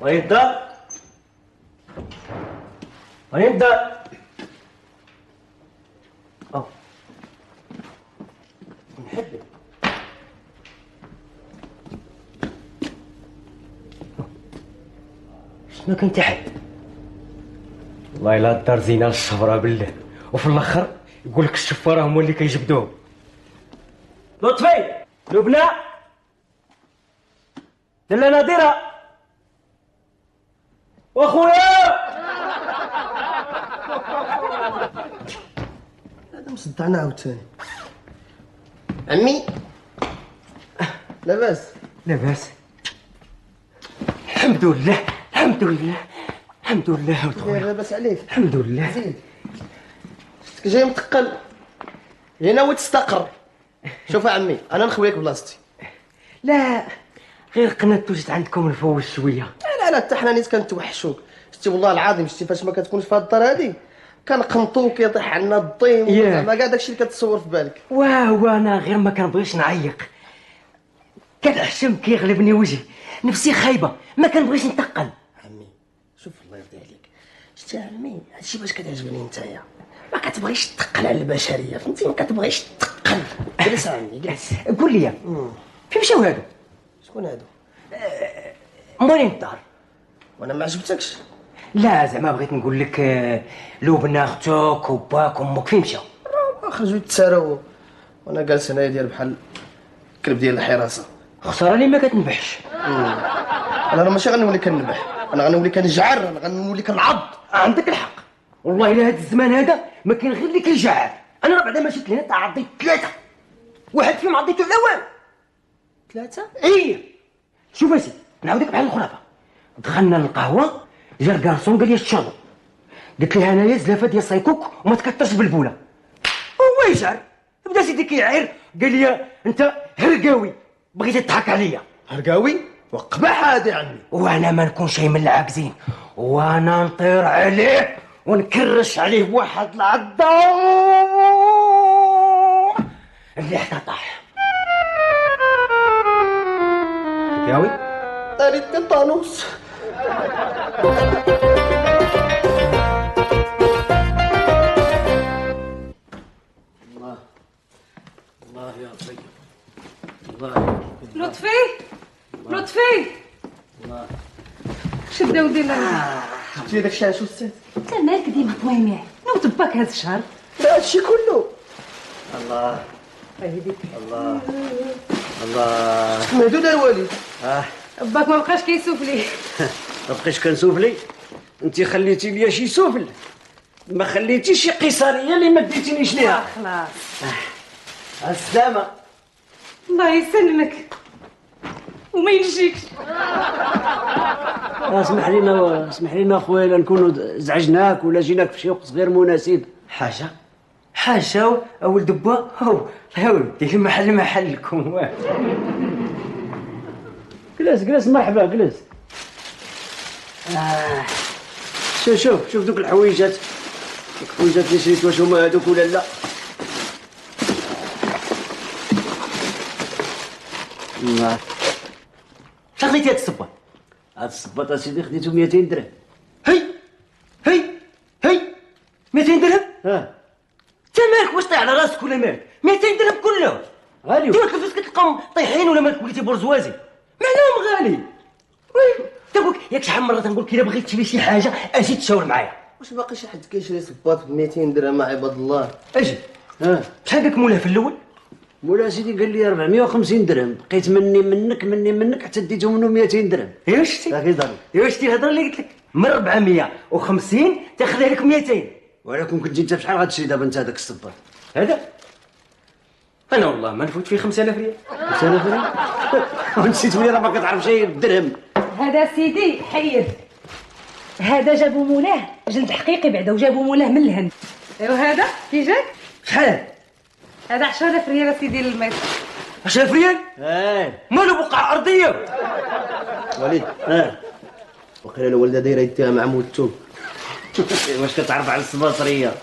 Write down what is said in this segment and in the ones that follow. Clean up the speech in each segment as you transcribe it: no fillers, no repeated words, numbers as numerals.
وين الدار؟ وين الدار؟ نحبك. شنو كنت حد؟ والله الا الدار زينه للشفره بالله، وفي الاخر يقول لك الشفاره هما اللي كيجبدوهم. لطفي، لبنى، لاله نادره، واخويا. هذا مصدعنا عاوتاني. عمي لاباس؟ لاباس الحمد لله، الحمد لله، الحمد لله. خويا لاباس عليك؟ الحمد لله. زين شفتك جاي متقل، جاي ناوي تستقر. شوف عمي انا نخويك بلاصتي. لا غير قنت وجيت عندكم نفوز شويه. لا حتى حنا نيت كنتوحشوك. شتي والله العظيم، شتي فاش ما كتكونش في هاد الدار هادي كنقنطوك يطيح عنا الضيم زعما كاع داكشي اللي كتصور في بالك. واه انا غير ما كنبغيش نعيق، كنحشم كيغلبني وجهي، نفسي خايبه، ما كنبغيش نتقل. عمي شوف الله يرضي عليك، شتي عمي هادشي باش كتعجبني نتايا، ما كتبغيش تقل على البشريه، فهمتي؟ ما كتبغيش تقل. جلس عمي جلس. قول لي فين مشاو هادو؟ شكون هادو؟ مالين الدار؟ وانا ما عجبتكش؟ لا زعما بغيت نقول لك لبنى اختك وباك وامك فين مشاو؟ خرجوا يتساراو وانا جالس هنايا داير بحال الكلب ديال الحراسه. خساره اللي ما كتنبحش. انا ماشي غنولي كنبح، انا غنولي كنجعر، انا غنولي كنعض. عندك الحق والله، الا هاد الزمان هذا ما كاين غير اللي كيجعر. انا راه بعدا ما جيت لهنا عضيت 3، واحد فيهم عضيته على والو. 3؟ ايه شوف اسي نعاودك بحال الخرافه. دخلنا للقهوه، جا الكارسون قال لي الشرب، قلت له انايا زلافه ديال سايكوك وما تكثرش بالبوله. هو يجعر، بدا سيدي كيعير، قال لي انت هرقاوي، بغيتي تضحك عليا. هرقاوي؟ وقبح هادي عمي. وانا ما نكون شي من العاكزين، وانا نطير عليه ونكرش عليه بواحد العضه اللي حتى طاح. هرقاوي طاري التيتانوس. الله يا طيب، الله. لطفي لطفي الله شدا ودي لنا. شفتي داك الشيء؟ شو السيد؟ انت مالك ديما طويميع؟ نوت باك هذا الشهر. لا هادشي كله. الله هيديك الله الله. سمعتو دار والد؟ باك ما بقاش كيسوف لي. ما بقيتش كنسوفلي؟ انت خليتي ليا شي سفل، ما خليتيش شي قيصريه اللي ما ديتينيش ليها. خلاص على السلامه. الله يسلمك وما ينجيكش. اسمح لينا اخويا، لا نكونوا زعجناك ولا جيناك في شي وقت غير مناسب. حاشا اولد با، هو ودي المحل محلكم. جلس مرحبا جلس. شوف دوك الحويجات اللي شريت، واش هما هذوك ولا لا؟ شنو خديتي هاد الصباط؟ هاد الصباط اسيدي خديتو 200 درهم. هي 200 درهم؟ انت مالك؟ واش طيح على راسك ولا مالك؟ 200 درهم كلهم غالي. انت واش الفلوس كتلقاهم طايحين ولا مالك وليتي برجوازي؟ معناهم غالي. وي تقولك ياك شحال مره تنقول لك الا بغيت تشري شي حاجه اجي تشاور معايا. واش باقي شي حد كيشري صباط ب 200 درهم مع عباد الله؟ اجي. شحال قالك مولاها في الاول؟ مولا سيدي قال لي 450 درهم، بقيت مني منك حتى ديتو منه 200 درهم. ايوا شتي؟ ايوا شتي الهضره اللي قلت لك، من 450 تاخذها لك 200. ولكن كنت انت بشحال غتشري دابا انت هذاك الصباط؟ هذا انا والله ما نفوت فيه 5000 ريال. 5000 ريال؟ ونسيت ولي راه ما كتعرف شي بالدرهم. هذا سيدي حيد، هذا جابوا مولاه جلد حقيقي بعدا، وجابوا مولاه من الهند. ايوا هذا كي جاك شحال؟ هذا 10000 ريال سيدي للمتر. 10000 ريال؟ مالو بقعه ارضيه؟ وليد وقيلا الوالده دايره يديها مع موتو. واش كتعرف على السباطريه؟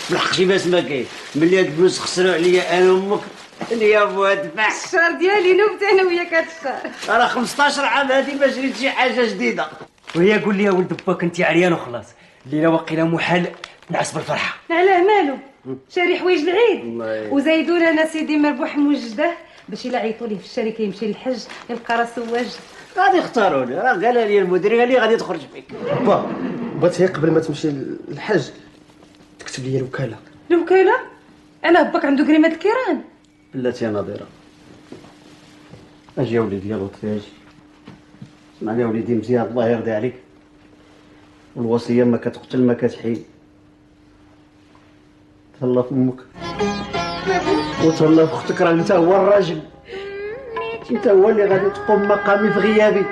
بالحق شي باس ما كاين، ملي هاد الفلوس خسروا عليا انا وامك يا بوها دفع. الشهر ديالي نوبت انا وياك هاد الشهر. راه 15 عام هادي ما شريت شي حاجه جديده. وهي قول لي يا ولد باك انت عريان وخلاص، الليله واقيلا محال نعس بالفرحه. علاه مالو؟ شاري حوايج العيد والله. وزايدوا لنا سيدي مربوح موجده باش الا عيطوا ليه في الشركه يمشي للحج يلقى راسو واجد. غادي يختاروني، راه قال لي المدير قال لي غادي تخرج فيك. با بغيت هي قبل ما تمشي للحج تكتب لي الوكاله. الوكاله؟ علاه باك عنده كريمه الكيران؟ بلاتي يا نظيره، اجي يا وليدي يا لطفي اجي، اسمعني يا وليدي مزيان الله يرضي عليك، والوصيه ما كتقتل ما كتحيي. تهلا في امك وتهلا في اختك، راه انت هو الراجل، انت هو اللي غادي تقوم مقامي في غيابي.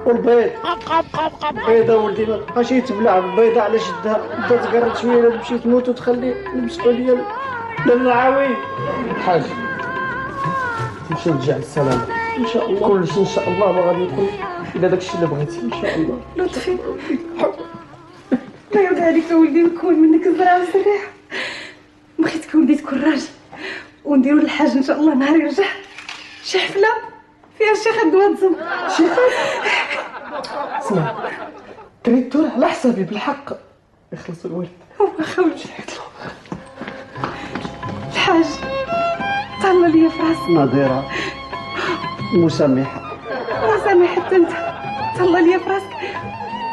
والبيض بيضه ولدي ما بقاش يتبلع بالبيضه على شدها، انت تقرب شويه لا تمشي تموت وتخلي المسؤوليه للعاوين. الحاج تمشي وترجع بالسلامه ان شاء الله، كلشي ان شاء الله ما غادي يكون الا داكشي اللي بغيتي ان شاء الله. لطفي الله يرضي عليك يا ولدي ونكون منك الزرعه والسريح. بغيتك ولدي تكون راجل ونديرو الحاج ان شاء الله نهار يرجع شي حفله فيها شي خدوه تزم. شي خاف اسمع تريدو على حسابي بالحق يخلص الوالد. واخا ولدي الحاج تهلا ليا في راسي. نظيره مسامحه، سامح حتى انت تهلا ليا في راسك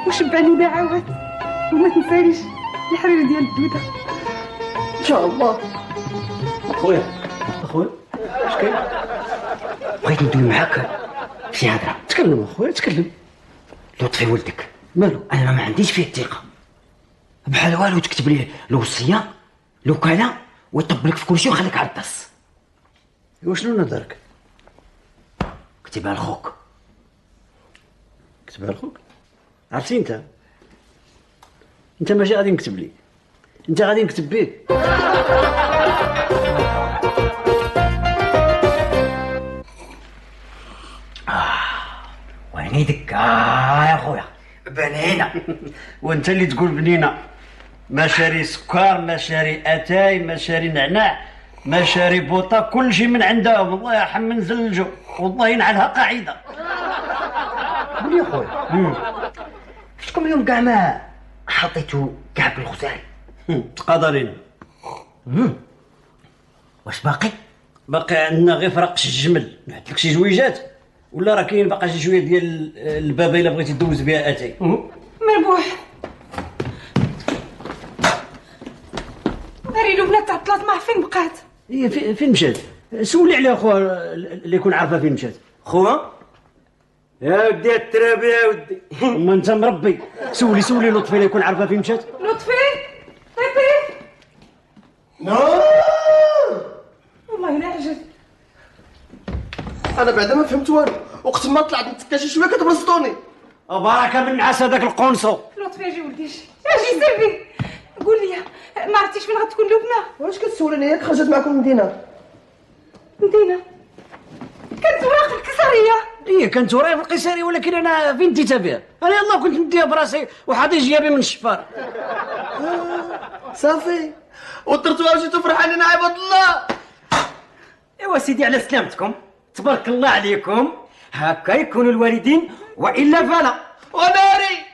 وشبعني دعوات وما تنسانيش الحرير ديال الدوده ان شاء الله. اخويا اش كاين؟ بغيت ندوي معاك شي هضره. تكلم اخويا تكلم. لطفي ولدك مالو؟ انا ما عنديش فيه الثقه، بحال والو تكتب ليه الوصيه الوكاله ويطبل لك في كل شيء ويخليك عطس. وشنو نظرك؟ كتبها لخوك. كتبها لخوك؟ عرفتي انت ماشي غادي نكتب لي، انت غادي نكتب بيك. وعنيدك يا خويا بنينه. وانت اللي تقول بنينه، ما شاري سكر، ما شاري اتاي، ما شاري نعناع، ما شاري بوطه، كل شيء من عندهم. الله يرحم من زلجو، والله ينعلها قاعده. قول يا خويا شكون اليوم كاع ما حطيتو كاع بالخزاري؟ تقاضى لينا. واش باقي؟ باقي عندنا غير فرقش الجمل، نحط لك شي جويجات، ولا راه كاين باقي شي شويه ديال البابا الا بغيتي دوز بها اتاي. مربوح ناري لو بنات تعطلات مع فين بقات؟ هي فين مشات؟ سولي عليها خويا اللي يكون عارفه فين مشات. خويا يا ودي الترابي يا ودي. اما انت مربي، سولي لطفي اللي يكون عارفه فين مشات. لطفي لطفي نو والله لا عجب. انا بعدا ما فهمت والو، وقت ما طلعت نتكا شي شويه كتبرزطوني. بركه من نعاس هذاك القنصو. لطفي اجي ولدي اجي سيرفي قول لي ما عرفتيش فين غتكون لبنى؟ واش كتسولني ياك خرجت معكم المدينه؟ مدينه كانت وراق الكسريه. هي كانت ورايا في القيساري، ولكن انا فين ديتها بها؟ انا يلاه كنت نديها براسي وحاطي جيابي من الشفار. صافي ودرتوها وجيتو فرحانين عباد الله. ايوا سيدي على سلامتكم، تبارك الله عليكم، هكا يكونوا الوالدين والا فلا. وناري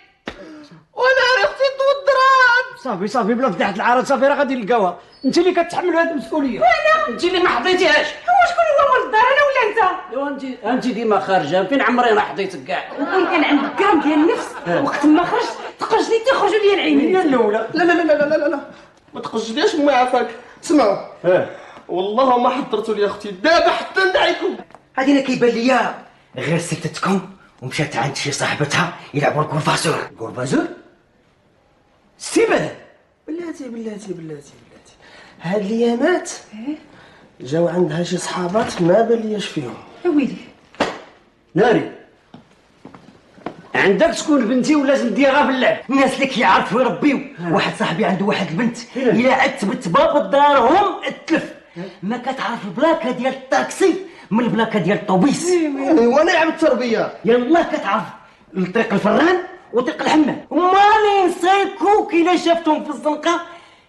اختي تودران. صافي بلا فتحت العرض، صافي راه غادي نلقاوها. انت اللي كتحملوا هذه المسؤوليه، وانا انت اللي ما حطيتيهاش. هو شكون هو ولد الدار انا ولا انت؟ ايوا انت ديما خارجه، فين عمري راه حطيتك كاع. وكون كان عندك كرم ديال النفس وقت ما خرجت تقرجني تيخرجوا لي العينين. هي الاولى. لا لا لا لا لا لا لا ما تقصديش ما يعافاك. اسمعوا والله ما حضرتوا لي اختي دابا حتى ندعيكم. هذه انا كيبان ليا غير سكتتكم ومشات عند شي صاحبتها يلعبوا الكورفاسور. كورفازور استباده. بلاتي هاد الايامات جاو عندها شي صحابات ما بالياش فيهم. يا ويلي ناري عندك تكون بنتي ولا نديها في اللعب. الناس اللي كيعرفوا يربيو. واحد صاحبي عنده واحد البنت الا عتبت باب دارهم اتلف، ما كتعرف البلاكه ديال الطاكسي من البلاكه ديال الطوبيس. وانا يعمل التربيه يلا كتعرف طريق الفران وطريق الحمام. مالي سايكو كي لا شافتهم في الزنقه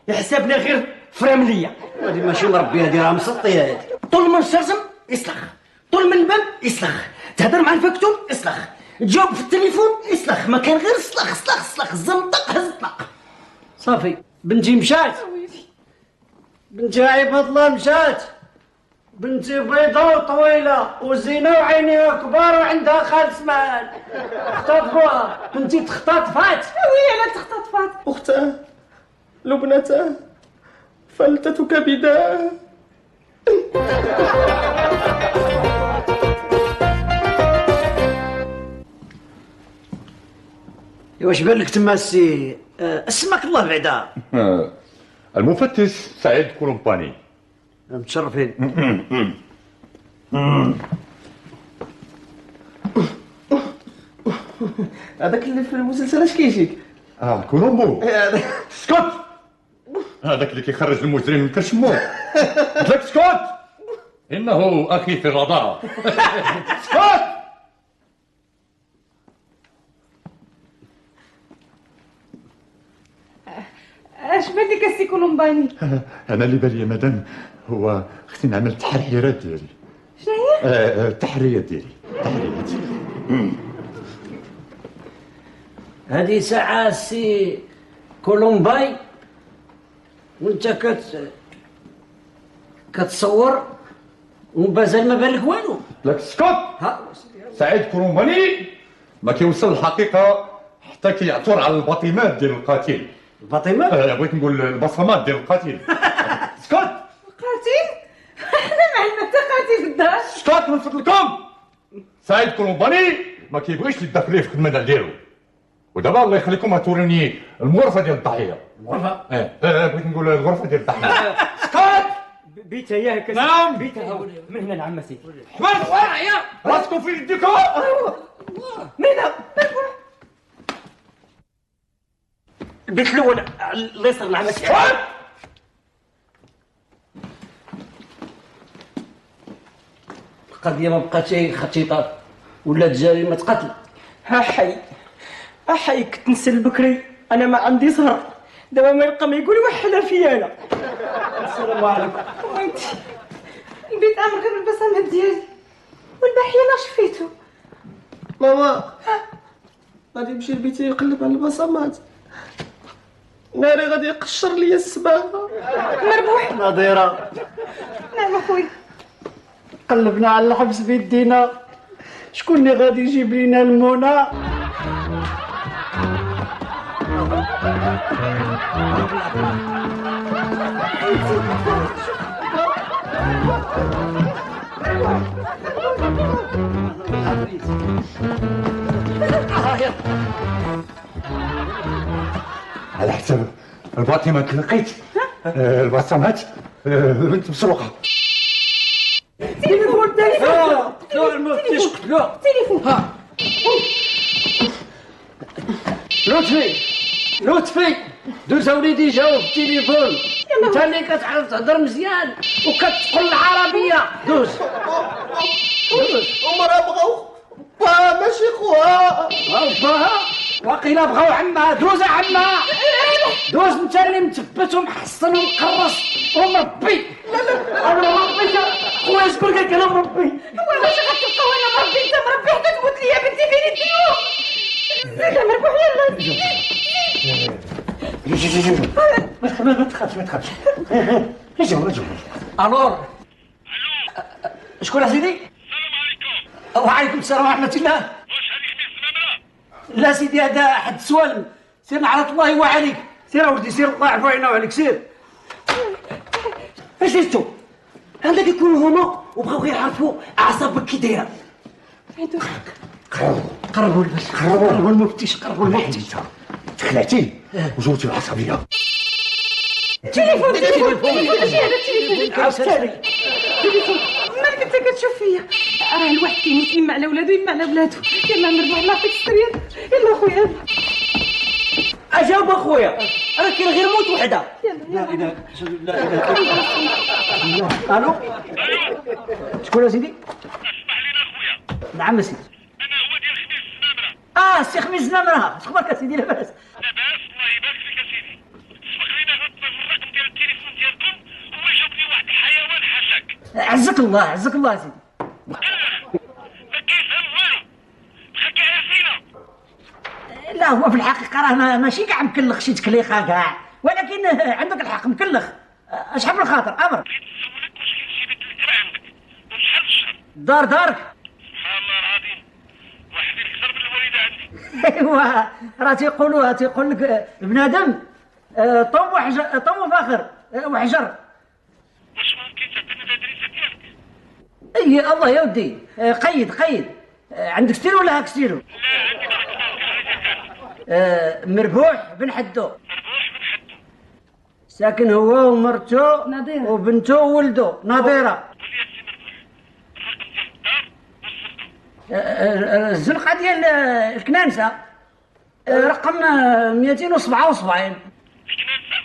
يحسبنا غير فرامليه. هذه ماشي مربيه، هذه راه مسطيه هذه. طول من الشرجم يسلخ، طول من الباب يسلخ، تهدر مع الفاكتور يسلخ، تجاوب في التليفون يسلخ، ما كان غير سلخ سلخ سلخ، زنطق هز طلق. صافي بنتي مشات، بنتي عباد الله مشات، بنتي بيضاء وطويلة وزينة وعينيها كبار وعندها خال سمان. اختطفوها، بنتي تختطفات. وي لا تختطفات. اختاه لبنته فلتة كبداه. واش بان لك تما السي اسمك الله بعدا؟ المفتش سعيد كولومباني. متشرفين. هذاك اللي في المسلسل اش كيجيك؟ كولومبو. اسكت، هذاك اللي كيخرج المجرم من كرشمو. قلت لك اسكت، انه اخي في الرضاعه. اسكت. اش بالك السي كولومباني؟ انا اللي بالي يا مدام هو اختي نعمل التحريرات ديالي. شنو هي؟ التحريات ديالي. هذه ساعة السي كولومباي وانت كتصور ومازال ما بالك والو. لك اسكت. سعيد كولومباني ما كيوصل الحقيقه حتى كيعثر على الباطمات ديال القاتل. الباطمات؟ بغيت نقول البصمات ديال القاتل. اسكت. قاتل؟ احنا مع المتى قاتل في الدار؟ اسكت من فضلكم. سعيد كولومباني ما كيبغيش يدخل ليه في الخدمه ديالو. ودابا الله يخليكم توروني المغرفه ديال الضحيه. الغرفة؟ بغيت نقول الغرفه ديال الضحيه. اسكت. بيتها ياك. نعم. بيتها هو. من هنا نعم سيدي. حمد يا راسكم في يديكم. من هنا. البيت الاول الله يسر نعم سيدي. القضية ما بقاتش خطيطة، ولات جريمة قتل. ها حي كنت نسل بكري، انا ما عندي سهر، دابا ما يبقى ما يقول وحنا فيا انا. السلام عليكم. وانت البيت امر غير بالبصمات ديالي والباقي لا شفيتو. ماما غادي يمشي لبيتي يقلب على البصمات، ناري غادي يقشر لي السباغه. مربوح. نظيرة نعم اخويا. قلبنا على الحبس بيدينا، شكون اللي غادي يجيب لينا المنى؟ على حسب الباطمات اللي لقيت البصمات البنت مسروقه. تليفون قتلوه المفتش، قتلوه. تليفون. لطفي دوز وليدي جاوب التليفون. انت اللي كتعرف تهضر مزيان وكتقول العربيه. دوز. هما راه بغاو با ماشي خوها. باها واقيلا بغاو عمها. دوز عمها، دوز انت اللي مثبت ومحصن ومقرص ومربي. لا انا مربي خويا. شكون قال لك انا مربي؟ هو واش غتبقى وانا مربي انت مربي حتى تموت ليا بنتي فين نديرو؟ زيد مربوح يلا. ما تخافش. رجعوا. الور. شكون سيدي؟ السلام عليكم. وعليكم السلام ورحمه الله. واش هذه خميس النمرة؟ لا سيدي هذا حد سوال. سير نعرف الله وعليك. سير اولدي سير، الله يعفو علينا وعليك. سير. اش درتو؟ هذاك يكونوا هما وبغاو غير يعرفوا اعصابك كي دايره. قربوا الباش، قربوا المفتش، قربوا المفتش. تخلعتي وجوتي العصبيه. تليفون اش هذا التليفون؟ عاوتاني مالك انت كتشوف فيا؟ راه الواحد كيموت اما على ولادو اما على ولادو. يلا مربوح الله يعطيك السرير. يلا اخويا. اجاوب اخويا، راه كاين غير موت وحده. لا اله الا الله. الو شكون يا سيدي؟ اسمح لنا خويا، نعم سيدي. انا هو ديال خميس النمرة. سي خميس نمره. شخبارك يا سيدي؟ لاباس. لاباس الله يبارك فيك يا سيدي. سبق لينا غطنا في الرقم ديال التليفون ديالكم هو جابني واحد الحيوان حشك. عزك الله يا سيدي. ما كيفهم والو. بخا كيعرف هو في الحقيقه راه ماشي كاع مكلخ شي تكليخه كاع، ولكن عندك الحق مكلخ. اشحال من خاطر امر. بغيت نسولك واش كاين شي بنت الكرا عندك وشحال في الشهر؟ دارك. سبحان الله العظيم، واحد يكثر من الوالده عندي. ايوا راه تيقول لك بنادم طم وحجر، طم وفاخر وحجر. واش ممكن تعطيني الادريسه ديالك؟ اي الله يا ودي. قيد. عندك ستيرو ولا هاك ستيرو؟ لا عندي دارك ديالك. مربوح بن حدو، مربوح بن حدو. ساكن هو ومرته نظيرة. وبنته وولده نظيره. قول لي السي مربوح الرقم ديال الدار والزنقه. الزنقه ديال الكنانسه رقم 277. الكنانسه.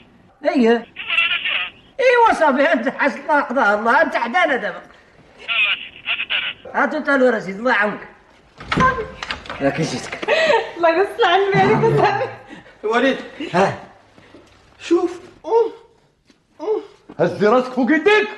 ايه ايوا انا فيها. ايوا صافي انت حسن الله قضاء الله، انت حدانا دابا. يلا سيدي هذا الدرهم. هاتو تالو رشيد الله يعاونك. لكن جيتك الله يوصل على النبي عليك اصاحبي. وليد ها شوف هز راسك فوق يديك.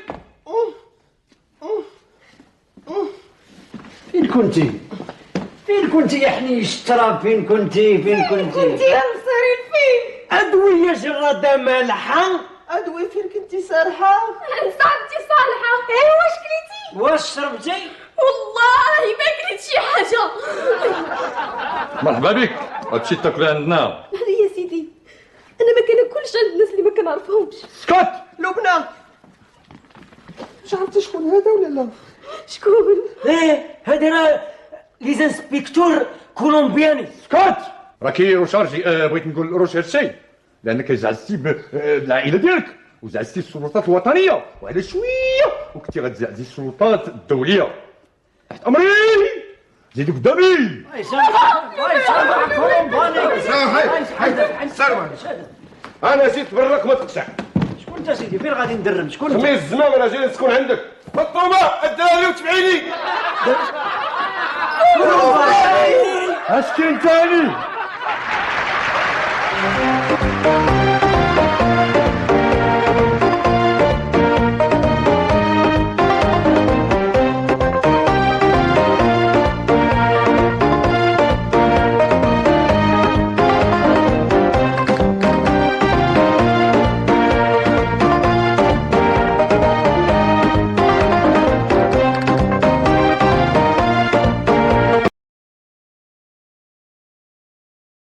فين كنتي يا حنيش التراب؟ فين كنتي انت يا مصيرين فين؟ ادويه جراده مالحه. ادوي فين كنتي سارحه؟ عند صاحبتي صالحة. ايه واش كليتي؟ واش شربتي؟ والله ما كليت شي حاجة. مرحبا بك، هادشي تاكل عندنا. هذه يا سيدي أنا ما كناكلش عند الناس اللي ما كنعرفهمش. اسكت. لبنى مش عرفتي شكون هذا ولا لا؟ شكون؟ ايه هذا راه ليزانسبيكتور كولومبياني. اسكت. راكي روشارجي، بغيت نقول روشيرشي، لانك زعزتي بالعائله ديالك وزعزتي السلطات الوطنيه، وعلى شويه وكنتي غتزعزي السلطات الدوليه. تحت امري، زيدي قدامي. انا جيت برك ما تقشع. شكون انت سيدي؟ فين غادي ندرم؟ شكون انت؟ خميس الزمام انا جاي نسكن عندك. مطلوبه الدراري وتبعيني. اش كاين تاني؟